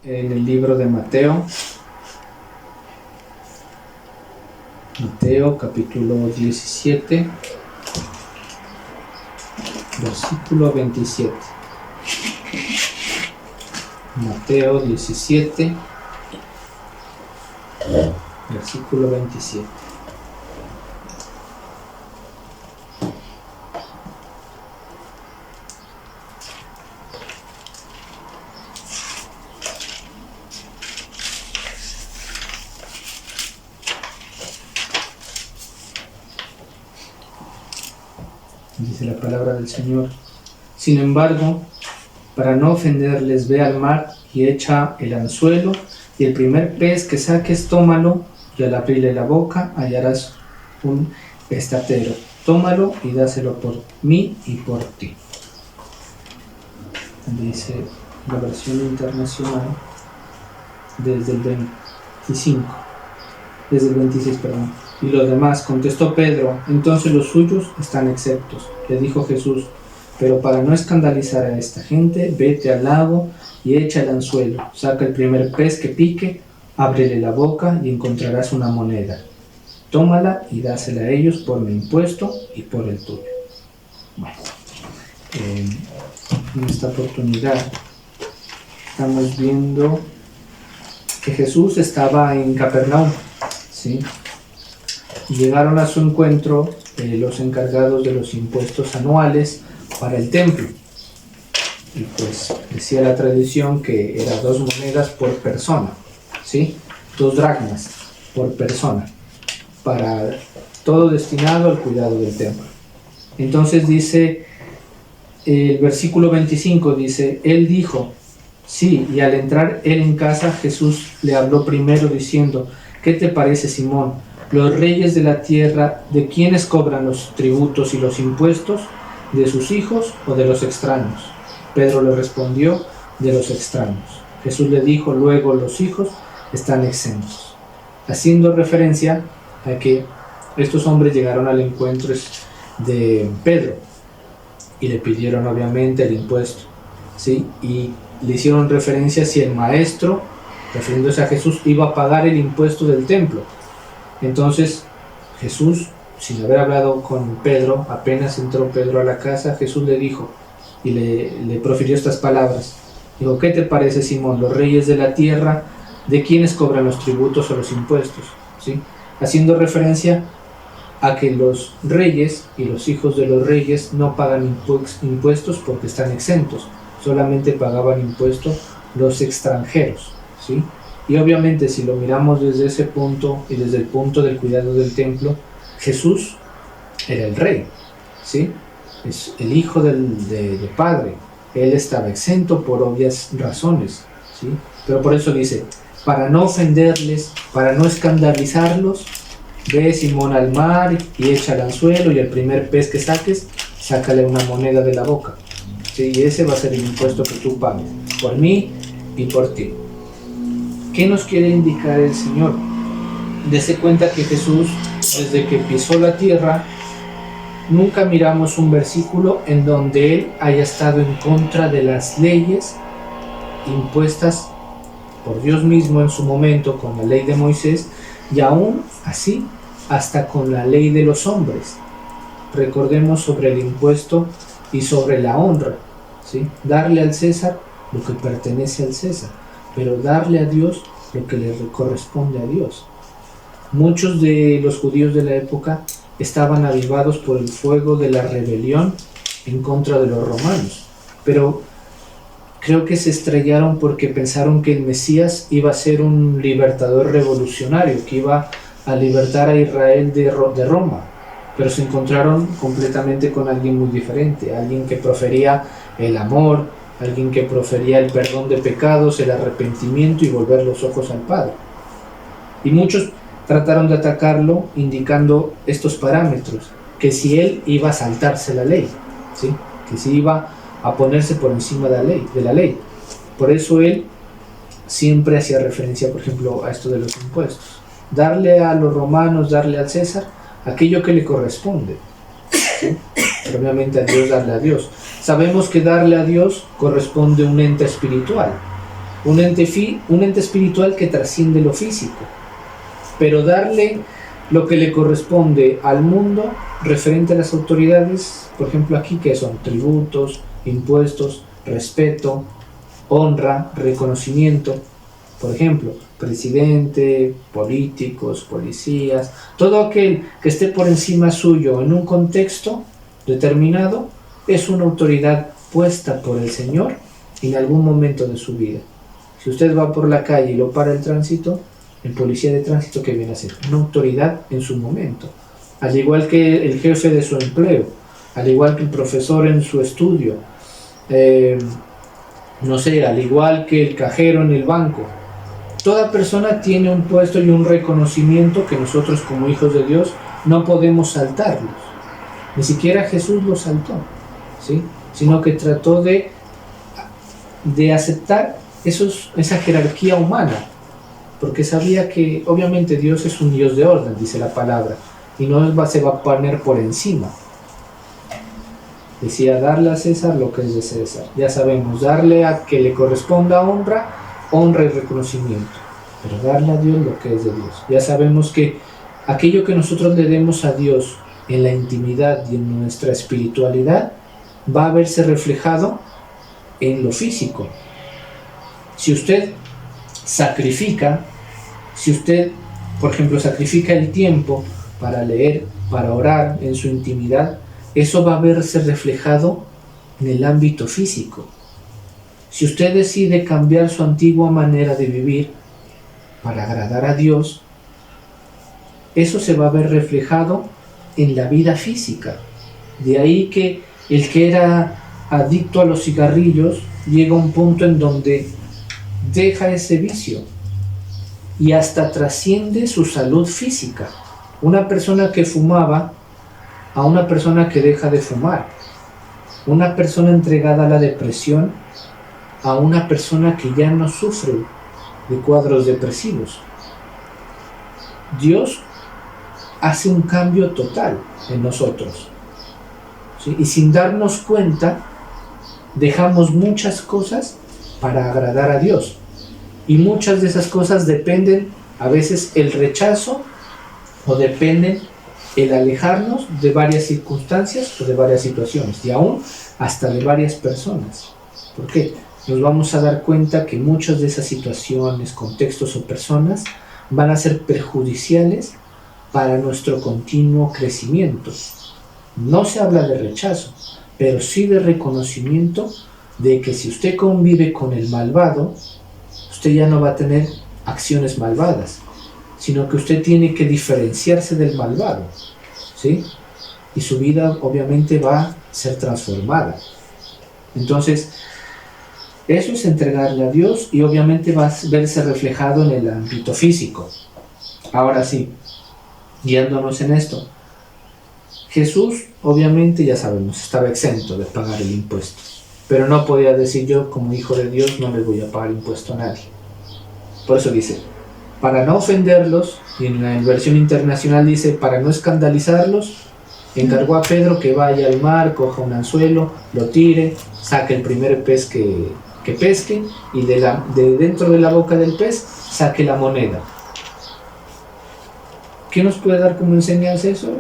en el libro de Mateo, capítulo 17, versículo 27. Mateo 17, versículo 27. Dice la palabra del Señor: sin embargo, para no ofenderles, ve al mar y echa el anzuelo, y el primer pez que saques, tómalo, y al abrirle la boca hallarás un estatero. Tómalo y dáselo por mí y por ti. Dice la versión internacional desde el 26, perdón. Y los demás, contestó Pedro, entonces los suyos están exceptos. Le dijo Jesús: pero para no escandalizar a esta gente, vete al lago y echa el anzuelo, saca el primer pez que pique, ábrele la boca y encontrarás una moneda. Tómala y dásela a ellos por mi impuesto y por el tuyo. Bueno, en esta oportunidad estamos viendo que Jesús estaba en Capernaum, ¿sí? Llegaron a su encuentro los encargados de los impuestos anuales para el templo. Y pues decía la tradición que era 2 monedas por persona, ¿sí? 2 dracmas por persona, para todo destinado al cuidado del templo. Entonces dice el versículo 25, dice: él dijo sí, y al entrar él en casa, Jesús le habló primero diciendo: ¿qué te parece, Simón? Los reyes de la tierra, ¿de quiénes cobran los tributos y los impuestos? ¿De sus hijos o de los extraños? Pedro le respondió: de los extraños. Jesús le dijo: luego los hijos están exentos, haciendo referencia a que estos hombres llegaron al encuentro de Pedro y le pidieron obviamente el impuesto, ¿sí? Y le hicieron referencia si el maestro, refiriéndose a Jesús, iba a pagar el impuesto del templo. Entonces Jesús, sin haber hablado con Pedro, apenas entró Pedro a la casa, Jesús le dijo y le profirió estas palabras. Dijo: ¿qué te parece, Simón? Los reyes de la tierra, ¿de quiénes cobran los tributos o los impuestos? ¿Sí? Haciendo referencia a que los reyes y los hijos de los reyes no pagan impuestos porque están exentos, solamente pagaban impuestos los extranjeros, ¿sí? Y obviamente, si lo miramos desde ese punto y desde el punto del cuidado del templo, Jesús era el rey, ¿sí? Es el hijo del Padre. Él estaba exento por obvias razones, ¿sí? Pero por eso dice: para no ofenderles, para no escandalizarlos, ve, Simón, al mar y echa el anzuelo, y el primer pez que saques, sácale una moneda de la boca, ¿sí? Y ese va a ser el impuesto que tú pagues, por mí y por ti. ¿Qué nos quiere indicar el Señor? Dese cuenta que Jesús, desde que pisó la tierra, nunca miramos un versículo en donde Él haya estado en contra de las leyes impuestas por Dios mismo en su momento con la ley de Moisés, y aún así hasta con la ley de los hombres. Recordemos sobre el impuesto y sobre la honra, ¿sí? Darle al César lo que pertenece al César, pero darle a Dios lo que le corresponde a Dios. Muchos de los judíos de la época estaban avivados por el fuego de la rebelión en contra de los romanos, pero creo que se estrellaron porque pensaron que el Mesías iba a ser un libertador revolucionario, que iba a libertar a Israel de Roma, pero se encontraron completamente con alguien muy diferente, alguien que profería el amor, alguien que profería el perdón de pecados, el arrepentimiento y volver los ojos al Padre. Y muchos trataron de atacarlo indicando estos parámetros, que si él iba a saltarse la ley, ¿sí? Que si iba a ponerse por encima de la ley. Por eso él siempre hacía referencia, por ejemplo, a esto de los impuestos. Darle a los romanos, darle al César aquello que le corresponde, ¿sí? Pero obviamente a Dios darle a Dios. Sabemos que darle a Dios corresponde a un ente espiritual, un ente espiritual que trasciende lo físico. Pero darle lo que le corresponde al mundo referente a las autoridades, por ejemplo aquí, que son tributos, impuestos, respeto, honra, reconocimiento, por ejemplo, presidente, políticos, policías, todo aquel que esté por encima suyo en un contexto determinado, es una autoridad puesta por el Señor en algún momento de su vida. Si usted va por la calle y lo para el tránsito, el policía de tránsito, ¿qué viene a ser? Una autoridad en su momento. Al igual que el jefe de su empleo, al igual que el profesor en su estudio, no sé, al igual que el cajero en el banco. Toda persona tiene un puesto y un reconocimiento que nosotros como hijos de Dios no podemos saltarlos. Ni siquiera Jesús lo saltó, ¿sí? Sino que trató de aceptar esa jerarquía humana, porque sabía que obviamente Dios es un Dios de orden, dice la palabra, y no se va a poner por encima. Decía, darle a César lo que es de César. Ya sabemos, darle a que le corresponda honra y reconocimiento, pero darle a Dios lo que es de Dios. Ya sabemos que aquello que nosotros le demos a Dios en la intimidad y en nuestra espiritualidad va a verse reflejado en lo físico. Si usted sacrifica, si usted, por ejemplo, sacrifica el tiempo para leer, para orar en su intimidad, eso va a verse reflejado en el ámbito físico. Si usted decide cambiar su antigua manera de vivir para agradar a Dios, eso se va a ver reflejado en la vida física. De ahí que el que era adicto a los cigarrillos llega a un punto en donde deja ese vicio y hasta trasciende su salud física. Una persona que fumaba a una persona que deja de fumar. Una persona entregada a la depresión a una persona que ya no sufre de cuadros depresivos. Dios hace un cambio total en nosotros, ¿sí? Y sin darnos cuenta dejamos muchas cosas para agradar a Dios, y muchas de esas cosas dependen a veces el rechazo o dependen el alejarnos de varias circunstancias o de varias situaciones, y aún hasta de varias personas. ¿Por qué? Nos vamos a dar cuenta que muchas de esas situaciones, contextos o personas van a ser perjudiciales para nuestro continuo crecimiento. No se habla de rechazo, pero sí de reconocimiento de que si usted convive con el malvado, usted ya no va a tener acciones malvadas, sino que usted tiene que diferenciarse del malvado, ¿sí? Y su vida obviamente va a ser transformada. Entonces, eso es entregarle a Dios y obviamente va a verse reflejado en el ámbito físico. Ahora sí, guiándonos en esto, Jesús obviamente ya sabemos, estaba exento de pagar el impuesto, pero no podía decir yo como hijo de Dios no les voy a pagar impuesto a nadie. Por eso dice, para no ofenderlos, y en la versión internacional dice, para no escandalizarlos, encargó a Pedro que vaya al mar, coja un anzuelo, lo tire, saque el primer pez que pesque, y de dentro de la boca del pez saque la moneda. ¿Qué nos puede dar como enseñanza eso?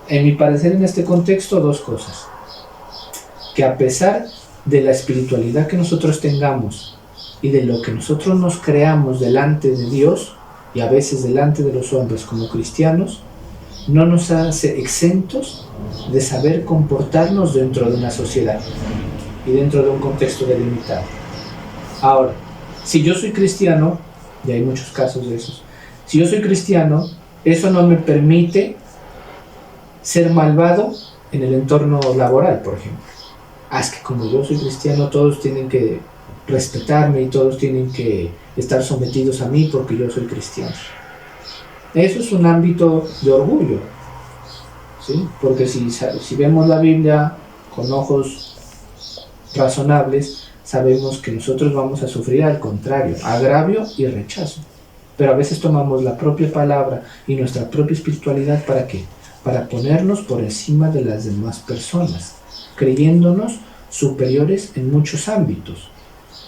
En mi parecer, en este contexto, dos cosas. Que a pesar de la espiritualidad que nosotros tengamos y de lo que nosotros nos creamos delante de Dios y a veces delante de los hombres como cristianos, no nos hace exentos de saber comportarnos dentro de una sociedad y dentro de un contexto delimitado. Ahora, si yo soy cristiano, y hay muchos casos de esos, si yo soy cristiano, eso no me permite ser malvado en el entorno laboral, por ejemplo. Es que como yo soy cristiano, todos tienen que respetarme y todos tienen que estar sometidos a mí porque yo soy cristiano. Eso es un ámbito de orgullo, ¿sí? Porque si vemos la Biblia con ojos razonables, sabemos que nosotros vamos a sufrir al contrario, agravio y rechazo. Pero a veces tomamos la propia palabra y nuestra propia espiritualidad, ¿para qué? Para ponernos por encima de las demás personas, creyéndonos superiores en muchos ámbitos.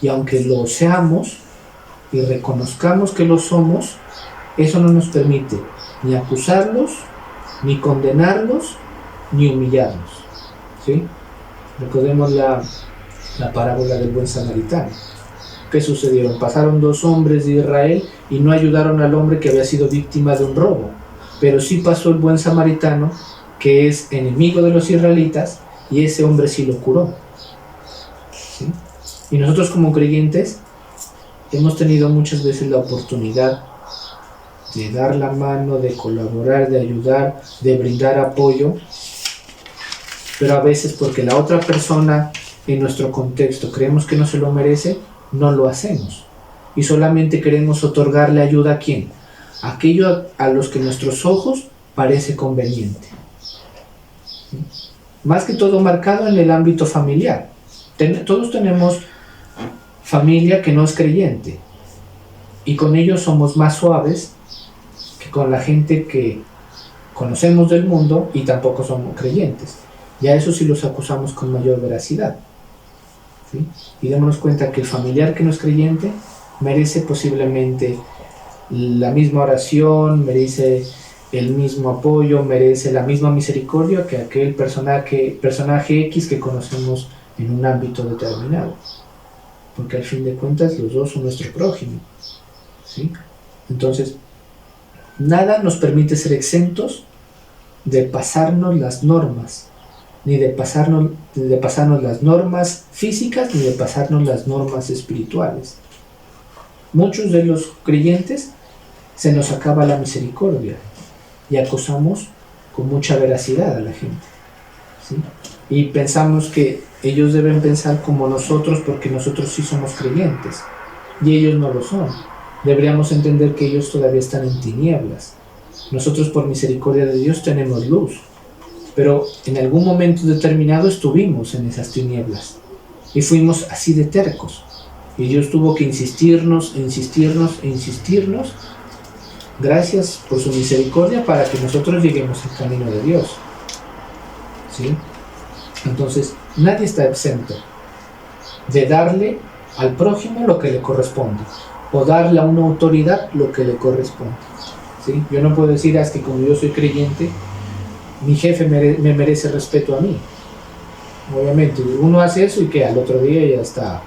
Y aunque lo seamos y reconozcamos que lo somos, eso no nos permite ni acusarlos, ni condenarlos, ni humillarlos. ¿Sí? Recordemos la parábola del buen samaritano. ¿Qué sucedió? Pasaron 2 hombres de Israel y no ayudaron al hombre que había sido víctima de un robo. Pero sí pasó el buen samaritano, que es enemigo de los israelitas, y ese hombre sí lo curó. ¿Sí? Y nosotros como creyentes hemos tenido muchas veces la oportunidad de dar la mano, de colaborar, de ayudar, de brindar apoyo, pero a veces porque la otra persona en nuestro contexto creemos que no se lo merece, no lo hacemos. Y solamente queremos otorgarle ayuda ¿a quién? Aquello a los que nuestros ojos parece conveniente. ¿Sí? Más que todo marcado en el ámbito familiar. Todos tenemos familia que no es creyente. Y con ellos somos más suaves que con la gente que conocemos del mundo y tampoco somos creyentes. Y a eso sí los acusamos con mayor veracidad. ¿Sí? Y démonos cuenta que el familiar que no es creyente merece posiblemente la misma oración, merece el mismo apoyo, merece la misma misericordia que aquel personaje X que conocemos en un ámbito determinado. Porque al fin de cuentas los dos son nuestro prójimo. ¿Sí? Entonces, nada nos permite ser exentos de pasarnos las normas, ni de pasarnos las normas físicas, ni de pasarnos las normas espirituales. Muchos de los creyentes se nos acaba la misericordia y acosamos con mucha veracidad a la gente. ¿Sí? Y pensamos que ellos deben pensar como nosotros porque nosotros sí somos creyentes y ellos no lo son. Deberíamos entender que ellos todavía están en tinieblas. Nosotros por misericordia de Dios tenemos luz, pero en algún momento determinado estuvimos en esas tinieblas y fuimos así de tercos. Y Dios tuvo que insistirnos, gracias por su misericordia para que nosotros lleguemos al camino de Dios. ¿Sí? Entonces, nadie está exento de darle al prójimo lo que le corresponde o darle a una autoridad lo que le corresponde. ¿Sí? Yo no puedo decir, es que como yo soy creyente, mi jefe me merece respeto a mí. Obviamente, uno hace eso y que al otro día ya está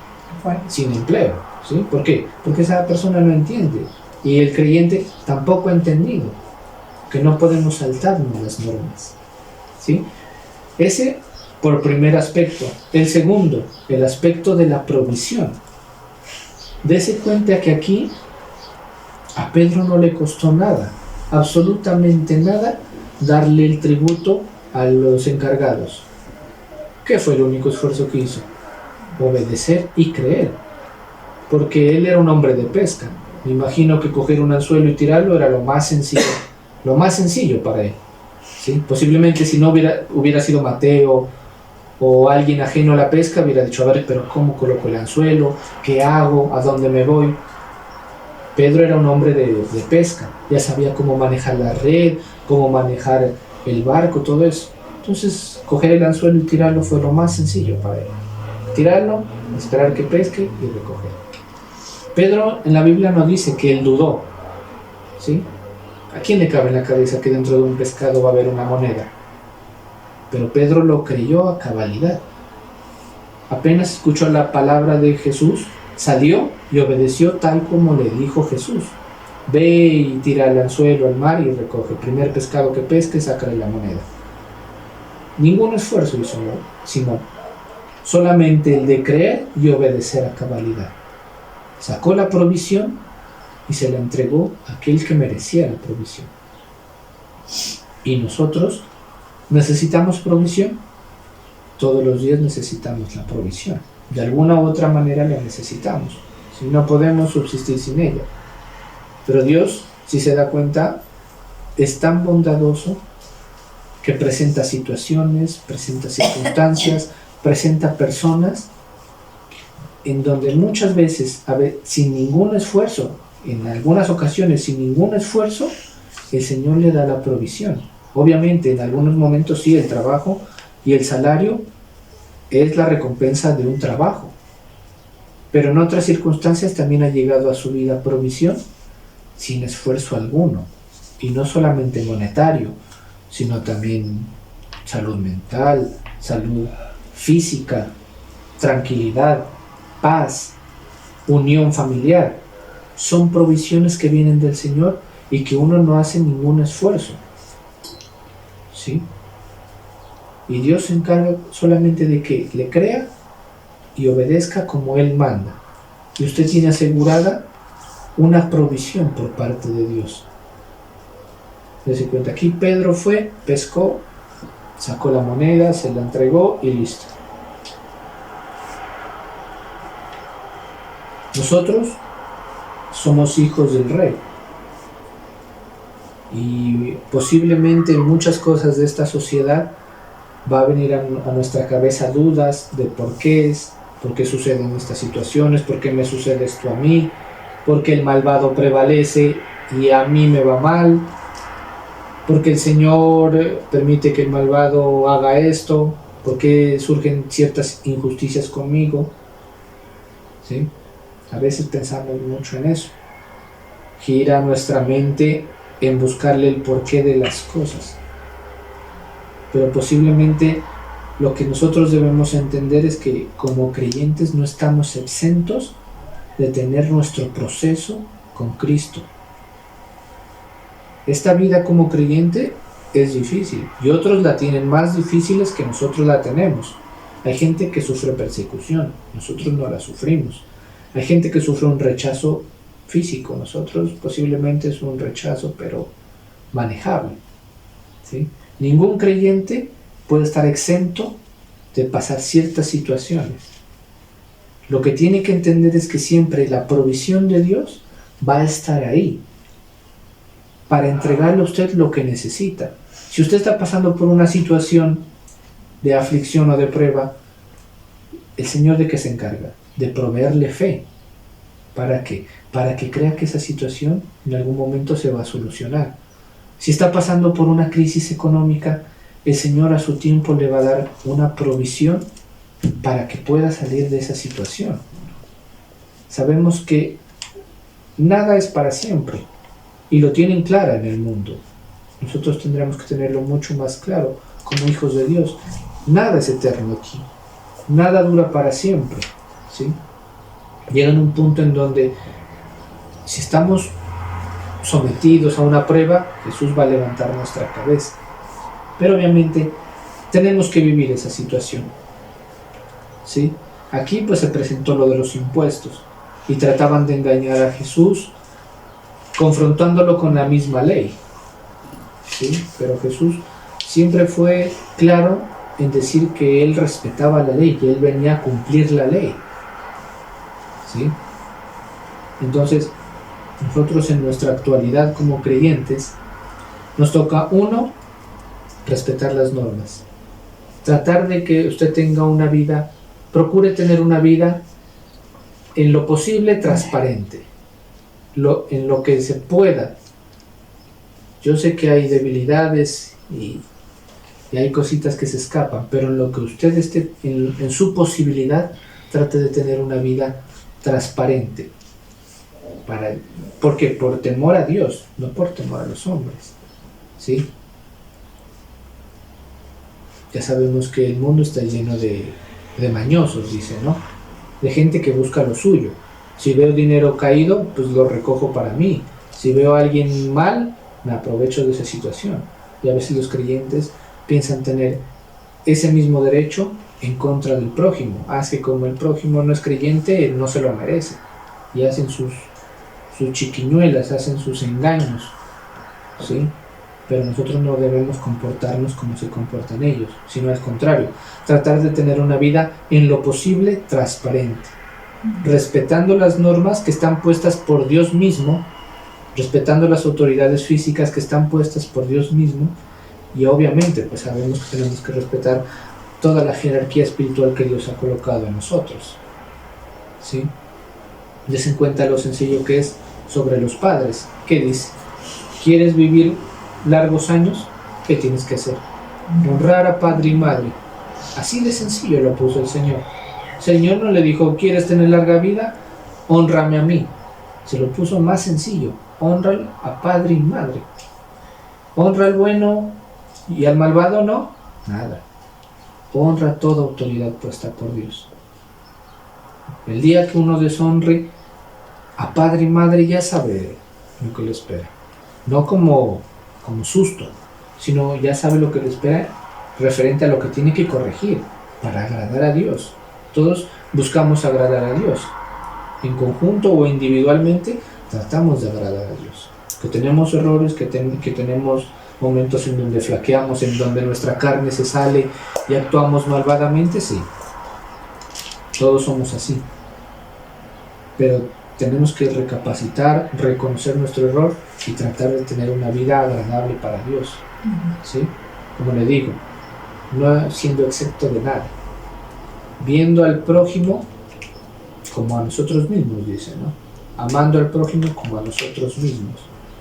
sin empleo. ¿Sí? ¿Por qué? Porque esa persona no entiende y el creyente tampoco ha entendido que no podemos saltarnos las normas. ¿Sí? Ese por primer aspecto. El segundo, el aspecto de la provisión. Dese cuenta que aquí a Pedro no le costó nada, absolutamente nada, darle el tributo a los encargados. ¿Qué fue el único esfuerzo que hizo? Obedecer y creer, porque él era un hombre de pesca. Me imagino que coger un anzuelo y tirarlo era lo más sencillo para él. ¿Sí? Posiblemente si no hubiera sido Mateo o alguien ajeno a la pesca, hubiera dicho, a ver, pero ¿cómo coloco el anzuelo? ¿Qué hago? ¿A dónde me voy? Pedro era un hombre de pesca, ya sabía cómo manejar la red, cómo manejar el barco, todo eso. Entonces, coger el anzuelo y tirarlo fue lo más sencillo para él. Tirarlo, esperar que pesque y recoger. Pedro en la Biblia no dice que él dudó. ¿Sí? ¿A quién le cabe en la cabeza que dentro de un pescado va a haber una moneda? Pero Pedro lo creyó a cabalidad. Apenas escuchó la palabra de Jesús, salió y obedeció tal como le dijo Jesús. Ve y tira el anzuelo al mar y recoge. El primer pescado que pesque, sácale la moneda. Ningún esfuerzo hizo Simón. Solamente el de creer y obedecer a cabalidad. Sacó la provisión y se la entregó a aquel que merecía la provisión. Y nosotros necesitamos provisión. Todos los días necesitamos la provisión. De alguna u otra manera la necesitamos. Si no podemos subsistir sin ella. Pero Dios, si se da cuenta, es tan bondadoso que presenta situaciones, presenta circunstancias, presenta personas en donde muchas veces, sin ningún esfuerzo, en algunas ocasiones sin ningún esfuerzo, el Señor le da la provisión. Obviamente, en algunos momentos sí, el trabajo y el salario es la recompensa de un trabajo. pero en otras circunstancias también ha llegado a su vida provisión sin esfuerzo alguno, y no solamente monetario, sino también salud mental, salud física, tranquilidad, paz, unión familiar. Son provisiones que vienen del Señor y que uno no hace ningún esfuerzo, ¿sí? Y Dios se encarga solamente de que le crea y obedezca como Él manda. Y usted tiene asegurada una provisión por parte de Dios. Dese cuenta, aquí Pedro fue, pescó, sacó la moneda, se la entregó y listo. Nosotros somos hijos del Rey. Y posiblemente en muchas cosas de esta sociedad va a venir a nuestra cabeza dudas de por qué suceden estas situaciones, por qué me sucede esto a mí, por qué el malvado prevalece y a mí me va mal, por qué el Señor permite que el malvado haga esto, por qué surgen ciertas injusticias conmigo, ¿sí? A veces pensamos mucho en eso. Gira nuestra mente en buscarle el porqué de las cosas. Pero posiblemente lo que nosotros debemos entender es que como creyentes no estamos exentos de tener nuestro proceso con Cristo. Esta vida como creyente es difícil y otros la tienen más difíciles que nosotros la tenemos. Hay gente que sufre persecución, nosotros no la sufrimos. Hay gente que sufre un rechazo físico, nosotros posiblemente es un rechazo pero manejable, ¿sí? Ningún creyente puede estar exento de pasar ciertas situaciones. Lo que tiene que entender es que siempre la provisión de Dios va a estar ahí para entregarle a usted lo que necesita. Si usted está pasando por una situación de aflicción o de prueba, ¿el Señor de qué se encarga? De proveerle fe. ¿Para qué? Para que crea que esa situación en algún momento se va a solucionar. Si está pasando por una crisis económica, el Señor a su tiempo le va a dar una provisión para que pueda salir de esa situación. Sabemos que nada es para siempre y lo tienen claro en el mundo. Nosotros tendremos que tenerlo mucho más claro como hijos de Dios. Nada es eterno aquí, nada dura para siempre, ¿sí? Llega un punto en donde si estamos sometidos a una prueba, Jesús va a levantar nuestra cabeza. Pero obviamente tenemos que vivir esa situación, ¿sí? Aquí pues se presentó lo de los impuestos y trataban de engañar a Jesús confrontándolo con la misma ley, ¿sí? Pero Jesús siempre fue claro en decir que Él respetaba la ley, que Él venía a cumplir la ley, ¿sí? Entonces, nosotros en nuestra actualidad como creyentes, nos toca, uno, respetar las normas. Tratar de que usted tenga una vida, procure tener una vida en lo posible transparente, en lo que se pueda. Yo sé que hay debilidades y hay cositas que se escapan, pero en lo que usted esté, en su posibilidad, trate de tener una vida transparente. ¿Por qué? Por temor a Dios, no por temor a los hombres, ¿sí? Ya sabemos que el mundo está lleno de mañosos, dice, ¿no? De gente que busca lo suyo. Si veo dinero caído, pues lo recojo para mí. Si veo a alguien mal, me aprovecho de esa situación. Y a veces los creyentes piensan tener ese mismo derecho en contra del prójimo. Es que como el prójimo no es creyente, no se lo merece. Y hacen sus chiquiñuelas, hacen sus engaños, ¿sí? Pero nosotros no debemos comportarnos como se comportan ellos, sino al contrario, tratar de tener una vida en lo posible transparente, respetando las normas que están puestas por Dios mismo, respetando las autoridades físicas que están puestas por Dios mismo, y obviamente pues sabemos que tenemos que respetar toda la jerarquía espiritual que Dios ha colocado en nosotros, ¿sí? Des en cuenta lo sencillo que es sobre los padres. ¿Qué dice? ¿Quieres vivir largos años? ¿Qué tienes que hacer? Honrar a padre y madre. Así de sencillo lo puso el Señor. Señor no le dijo, ¿quieres tener larga vida? Hónrame a mí. Se lo puso más sencillo. Honra a padre y madre. Honra al bueno y al malvado no. Nada. Honra toda autoridad puesta por Dios. El día que uno deshonre a padre y madre, ya sabe lo que le espera. No como susto, sino ya sabe lo que le espera referente a lo que tiene que corregir para agradar a Dios. Todos buscamos agradar a Dios. En conjunto o individualmente tratamos de agradar a Dios. Que tenemos errores, que tenemos momentos en donde flaqueamos, en donde nuestra carne se sale y actuamos malvadamente, sí. Todos somos así. Pero tenemos que recapacitar, reconocer nuestro error y tratar de tener una vida agradable para Dios. ¿Sí? Como le digo, no siendo excepto de nada. Viendo al prójimo como a nosotros mismos, dice, ¿no? Amando al prójimo como a nosotros mismos.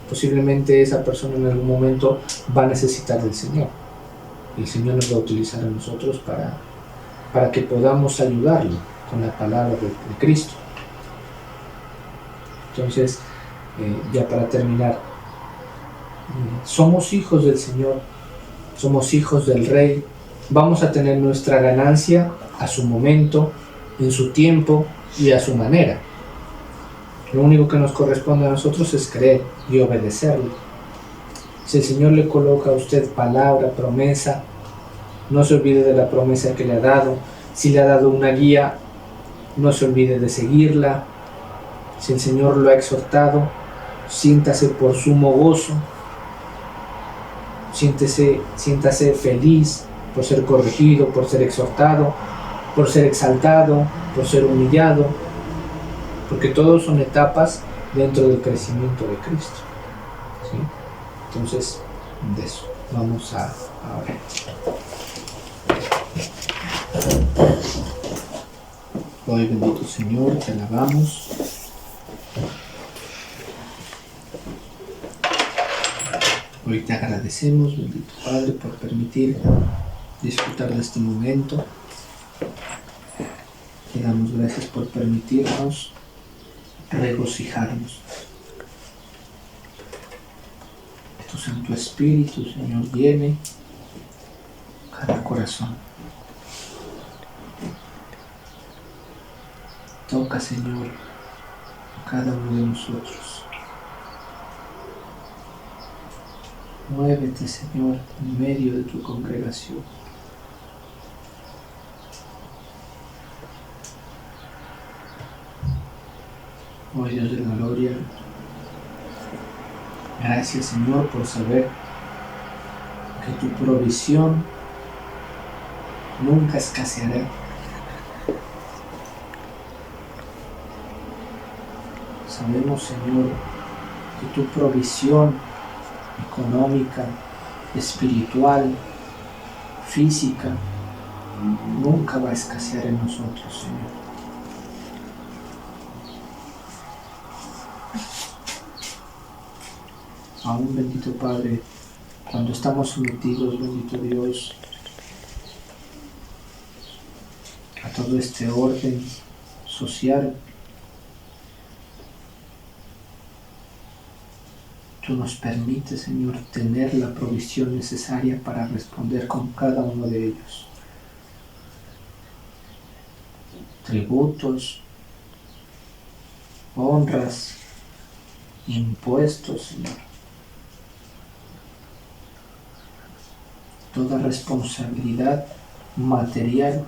Posiblemente esa persona en algún momento va a necesitar del Señor. El Señor nos va a utilizar a nosotros para que podamos ayudarlo con la palabra de Cristo. Entonces, ya para terminar, somos hijos del Señor, somos hijos del Rey, vamos a tener nuestra ganancia a su momento, en su tiempo y a su manera. Lo único que nos corresponde a nosotros es creer y obedecerle. Si el Señor le coloca a usted palabra, promesa, no se olvide de la promesa que le ha dado. Si le ha dado una guía, no se olvide de seguirla. Si el Señor lo ha exhortado, siéntase por sumo gozo, siéntase feliz por ser corregido, por ser exhortado, por ser exaltado, por ser humillado, porque todos son etapas dentro del crecimiento de Cristo. ¿Sí? Entonces, de eso vamos a orar. Hoy, bendito Señor, te alabamos. Hoy te agradecemos, bendito Padre, por permitir disfrutar de este momento. Te damos gracias por permitirnos regocijarnos. Que tu Santo Espíritu, Señor, llene cada corazón. Toca, Señor, a cada uno de nosotros. Muévete, Señor, en medio de tu congregación. Oh Dios de la gloria, gracias, Señor, por saber que tu provisión nunca escaseará. Sabemos, Señor, que tu provisión económica, espiritual, física, nunca va a escasear en nosotros, Señor. Aún, bendito Padre, cuando estamos sometidos, bendito Dios, a todo este orden social, tú nos permites, Señor, tener la provisión necesaria para responder con cada uno de ellos. Tributos, honras, impuestos, Señor. Toda responsabilidad material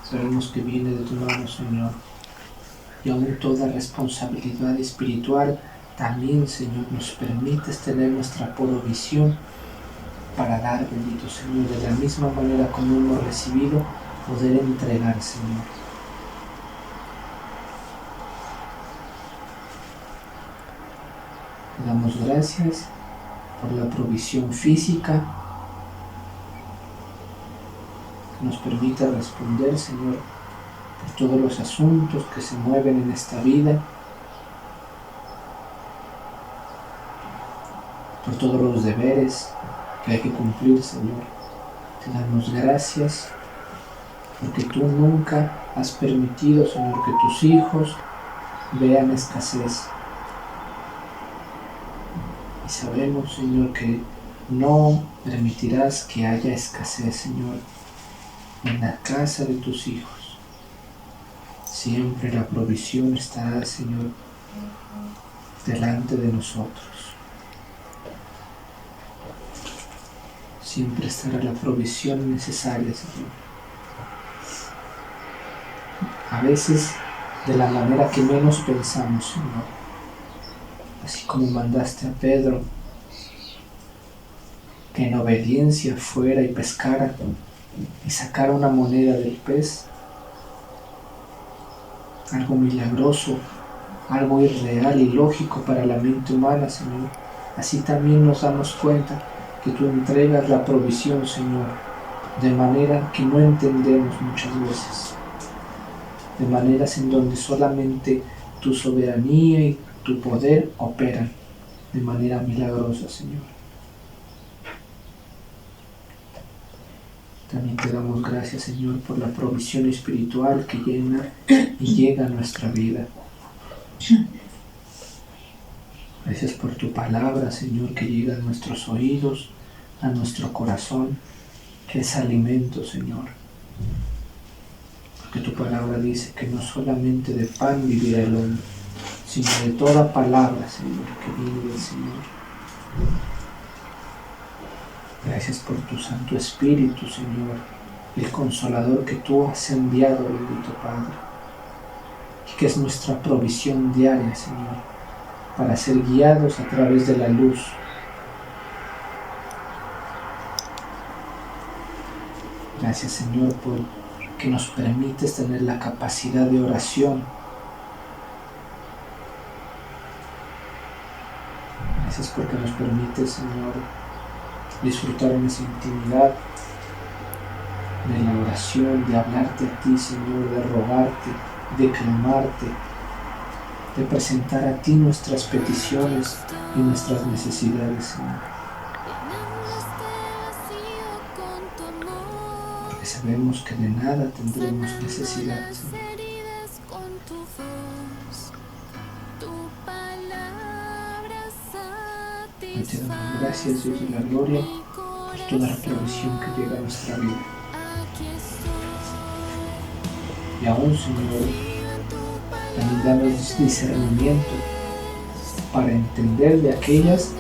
sabemos que viene de tu mano, Señor. Y aún toda responsabilidad espiritual también, Señor, nos permites tener nuestra provisión para dar, bendito Señor, de la misma manera como hemos recibido, poder entregar, Señor. Te damos gracias por la provisión física que nos permite responder, Señor, por todos los asuntos que se mueven en esta vida, por todos los deberes que hay que cumplir, Señor. Te damos gracias porque tú nunca has permitido, Señor, que tus hijos vean escasez. Y sabemos, Señor, que no permitirás que haya escasez, Señor, en la casa de tus hijos. Siempre la provisión estará, Señor, delante de nosotros. Siempre estará la provisión necesaria, Señor. A veces de la manera que menos pensamos, Señor. Así como mandaste a Pedro que en obediencia fuera y pescara y sacara una moneda del pez. Algo milagroso, algo irreal y lógico para la mente humana, Señor. Así también nos damos cuenta que tú entregas la provisión, Señor, de manera que no entendemos muchas veces. De maneras en donde solamente tu soberanía y tu poder operan de manera milagrosa, Señor. También te damos gracias, Señor, por la provisión espiritual que llena y llega a nuestra vida. Gracias por tu palabra, Señor, que llega a nuestros oídos, a nuestro corazón, que es alimento, Señor. Porque tu palabra dice que no solamente de pan vivirá el hombre, sino de toda palabra, Señor, que viene del Señor. Gracias por tu Santo Espíritu, Señor, el Consolador que tú has enviado, bendito Padre, y que es nuestra provisión diaria, Señor, para ser guiados a través de la luz. Gracias, Señor, por que nos permites tener la capacidad de oración. Gracias porque nos permites, Señor, disfrutar en esa intimidad de la oración, de hablarte a ti, Señor, de rogarte, de clamarte, de presentar a ti nuestras peticiones y nuestras necesidades, Señor. Porque sabemos que de nada tendremos necesidad, Señor. Y te damos gracias, Dios de la gloria, por toda la provisión que llega a nuestra vida. Y aún, Señor, también danos discernimiento para entender de aquellas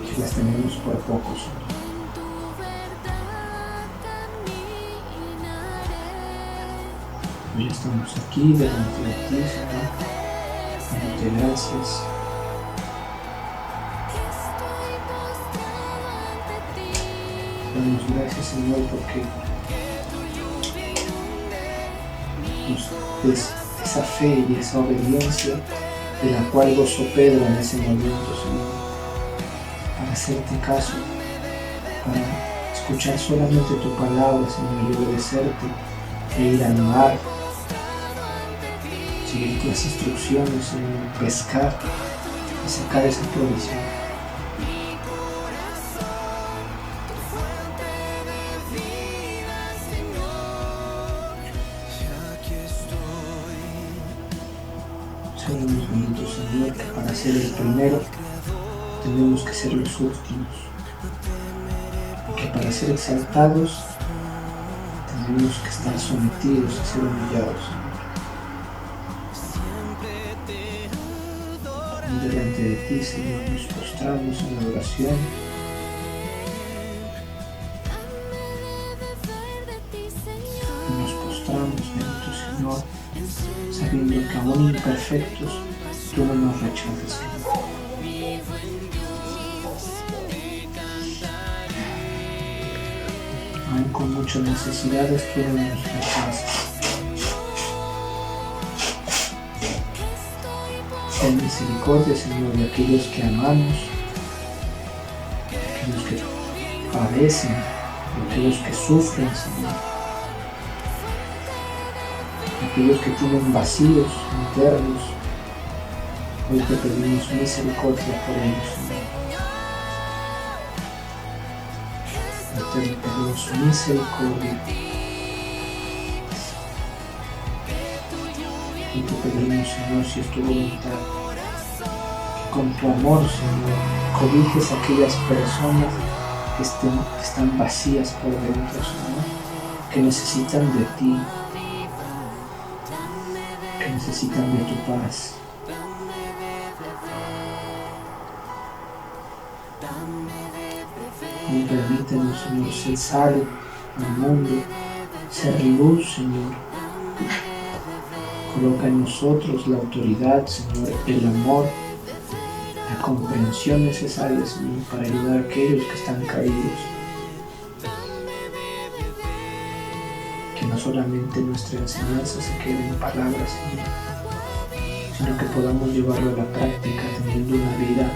que las tenemos por poco, Señor. Hoy estamos aquí delante de ti, Señor, dándote gracias. Damos gracias, Señor, porque nos des esa fe y esa obediencia de la cual gozó Pedro en ese momento, Señor, para hacerte caso, para escuchar solamente tu palabra, Señor, y obedecerte e ir al mar, seguir tus instrucciones, Señor, pescar y sacar esa provisión. Sabemos, bendito Señor, que para ser el primero tenemos que ser los últimos, y que para ser exaltados tenemos que estar sometidos y ser humillados, Señor. Y delante de ti, Señor, nos postramos en la oración. Y nos postramos, bendito Señor, sabiendo que aún imperfectos, tú no nos rechazas, Señor. Aún con muchas necesidades, tú no nos rechazas. Ten misericordia, Señor, de aquellos que amamos, de aquellos que padecen, de aquellos que sufren, Señor, de aquellos que tienen vacíos internos. Hoy te pedimos misericordia por ellos, Señor. Hoy te pedimos misericordia Y te pedimos, Señor, si es tu voluntad, que con tu amor, Señor, cobijes a aquellas personas que están vacías por dentro, Señor, que necesitan de ti, que necesitan de tu paz. Y permítenos, Señor, ser sal al mundo, ser luz, Señor. Coloca en nosotros la autoridad, Señor, el amor, la comprensión necesaria, Señor, para ayudar a aquellos que están caídos. Que no solamente nuestra enseñanza se quede en palabras, Señor, sino que podamos llevarlo a la práctica teniendo una vida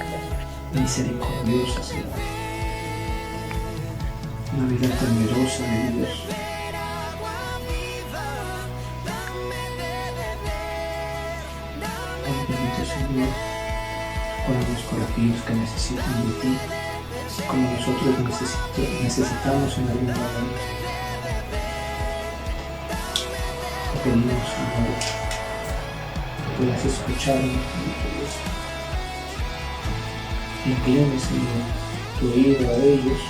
misericordiosa, Señor. Una vida temerosa de Dios. Bendito Señor, oramos por aquellos que necesitan de ti, como nosotros necesitamos en algún momento. Te pedimos, Señor, que puedas escucharnos, Dios. Incline, Señor, tu oído a ellos,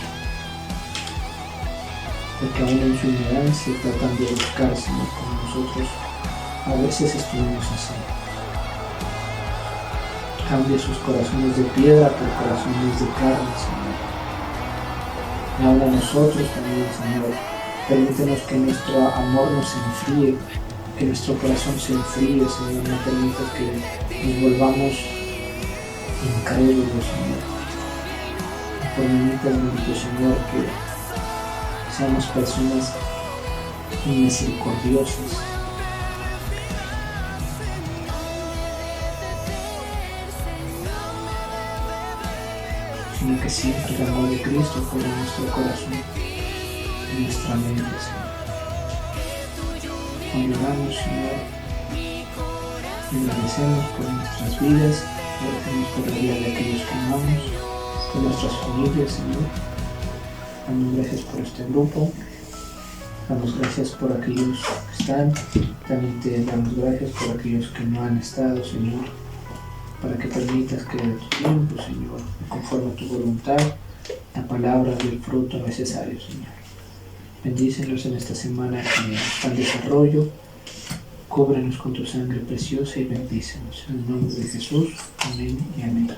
porque aún en su ignorancia tratan de buscar, Señor, como nosotros a veces estuvimos así. Cambia sus corazones de piedra por corazones de carne, Señor. Y ahora nosotros también, Señor, permítenos que nuestro amor no se enfríe, que nuestro corazón se enfríe, Señor. No permitas que nos volvamos incrédulos, Señor. No permitas, bendito Señor, que seamos personas misericordiosas, sino que siempre el amor de Cristo fuera en nuestro corazón, en nuestra mente, Señor. Cuando oramos, Señor, agradecemos por nuestras vidas, agradecemos por la vida de aquellos que amamos, por nuestras familias, Señor. Damos gracias por este grupo, damos gracias por aquellos que están, también te damos gracias por aquellos que no han estado, Señor, para que permitas que de tu tiempo, Señor, conforme a tu voluntad, la palabra dé el fruto necesario, Señor. Bendícenos en esta semana que está en desarrollo, cúbrenos con tu sangre preciosa y bendícenos. En el nombre de Jesús, amén y amén.